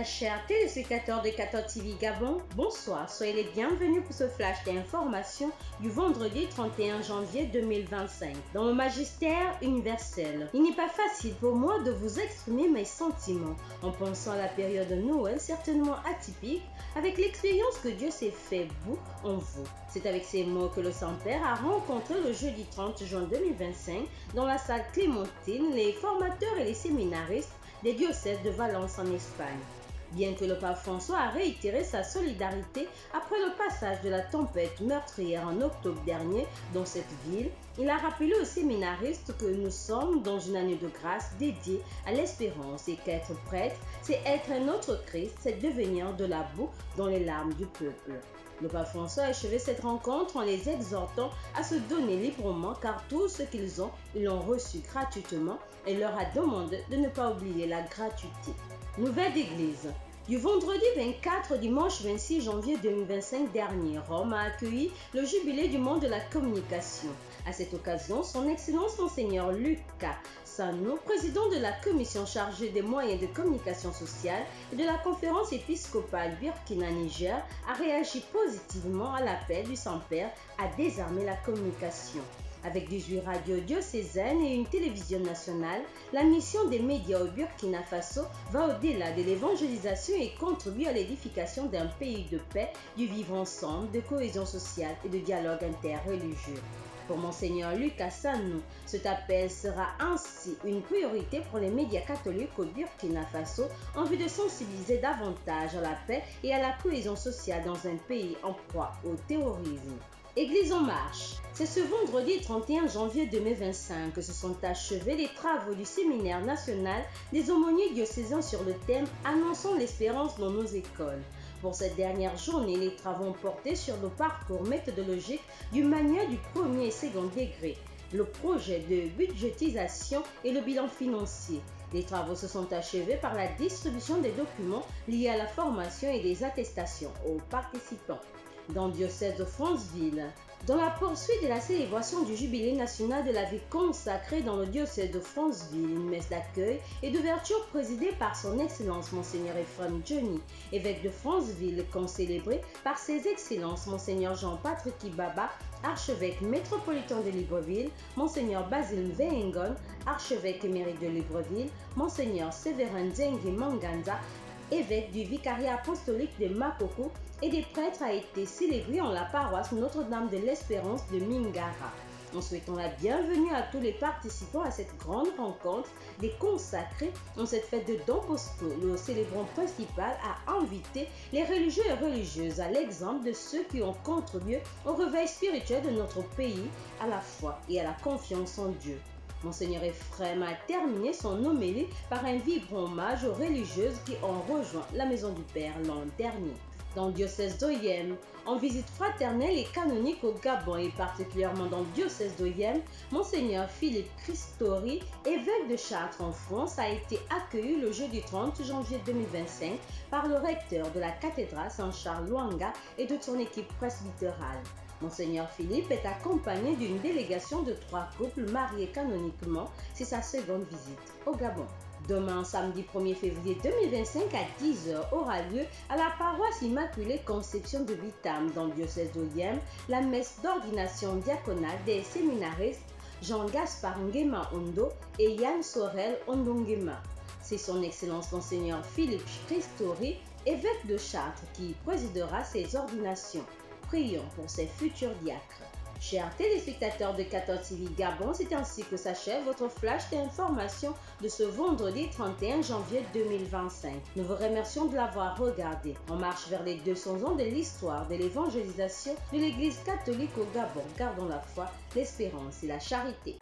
chers téléspectateurs de 14 TV Gabon, bonsoir, soyez les bienvenus pour ce flash d'information du vendredi 31 janvier 2025. Dans le magistère universel, il n'est pas facile pour moi de vous exprimer mes sentiments en pensant à la période de Noël certainement atypique avec l'expérience que Dieu s'est fait vous en vous. C'est avec ces mots que le Saint-Père a rencontré le jeudi 30 juin 2025 dans la salle Clémentine les formateurs et les séminaristes des diocèses de Valence en Espagne. Bien que le pape François a réitéré sa solidarité après le passage de la tempête meurtrière en octobre dernier dans cette ville, il a rappelé aux séminaristes que nous sommes dans une année de grâce dédiée à l'espérance et qu'être prêtre, c'est être un autre Christ, c'est devenir de la boue dans les larmes du peuple. Le pape François a achevé cette rencontre en les exhortant à se donner librement car tout ce qu'ils ont, ils l'ont reçu gratuitement et leur a demandé de ne pas oublier la gratuité. Nouvelle d'Église. Du vendredi 24 au dimanche 26 janvier 2025 dernier, Rome a accueilli le jubilé du monde de la communication. À cette occasion, son Excellence Monseigneur Lucas Sanou, président de la commission chargée des moyens de communication sociale et de la conférence épiscopale Burkina-Niger, a réagi positivement à l'appel du Saint-Père à désarmer la communication. Avec 18 radios diocésaines et une télévision nationale, la mission des médias au Burkina Faso va au-delà de l'évangélisation et contribue à l'édification d'un pays de paix, du vivre ensemble, de cohésion sociale et de dialogue interreligieux. Pour Monseigneur Lucas Sanou, cet appel sera ainsi une priorité pour les médias catholiques au Burkina Faso en vue de sensibiliser davantage à la paix et à la cohésion sociale dans un pays en proie au terrorisme. Église en marche. C'est ce vendredi 31 janvier 2025 que se sont achevés les travaux du séminaire national des aumôniers diocésains sur le thème « Annonçons l'espérance dans nos écoles ». Pour cette dernière journée, les travaux ont porté sur le parcours méthodologique du manuel du premier et second degré, le projet de budgétisation et le bilan financier. Les travaux se sont achevés par la distribution des documents liés à la formation et des attestations aux participants. Dans le diocèse de Franceville, dans la poursuite de la célébration du jubilé national de la vie consacrée dans le diocèse de Franceville, une messe d'accueil et d'ouverture présidée par son Excellence Monseigneur Ephraim Johnny, évêque de Franceville, concélébré par ses Excellences Monseigneur Jean-Patrick Ibaba, archevêque métropolitain de Libreville, Monseigneur Basile Vehengon, archevêque émérite de Libreville, Monseigneur Séverin Zengi Manganza, évêque du vicariat apostolique de Makoko, et des prêtres a été célébré en la paroisse Notre-Dame de l'Espérance de Mingara. En souhaitant la bienvenue à tous les participants à cette grande rencontre des consacrés en cette fête de Don Bosco, le célébrant principal a invité les religieux et religieuses à l'exemple de ceux qui ont contribué au réveil spirituel de notre pays, à la foi et à la confiance en Dieu. Monseigneur Ephraim a terminé son homélie par un vibrant hommage aux religieuses qui ont rejoint la Maison du Père l'an dernier. Dans le diocèse d'Oyem, en visite fraternelle et canonique au Gabon et particulièrement dans le diocèse d'Oyem, Monseigneur Philippe Christori, évêque de Chartres en France, a été accueilli le jeudi 30 janvier 2025 par le recteur de la cathédrale Saint-Charles Luanga et de son équipe presbytérale. Monseigneur Philippe est accompagné d'une délégation de 3 couples mariés canoniquement. C'est sa seconde visite au Gabon. Demain, samedi 1er février 2025 à 10h aura lieu à la paroisse Immaculée Conception de Vitam dans le diocèse d'Oyem la messe d'ordination diaconale des séminaristes Jean-Gaspard Nguema Ondo et Yann Sorel Ondongema. C'est son Excellence Monseigneur Philippe Christori, évêque de Chartres, qui présidera ces ordinations. Prions pour ses futurs diacres. Chers téléspectateurs de 14 TV Gabon, c'est ainsi que s'achève votre flash d'information de ce vendredi 31 janvier 2025. Nous vous remercions de l'avoir regardé. On marche vers les 200 ans de l'histoire de l'évangélisation de l'Église catholique au Gabon. Gardons la foi, l'espérance et la charité.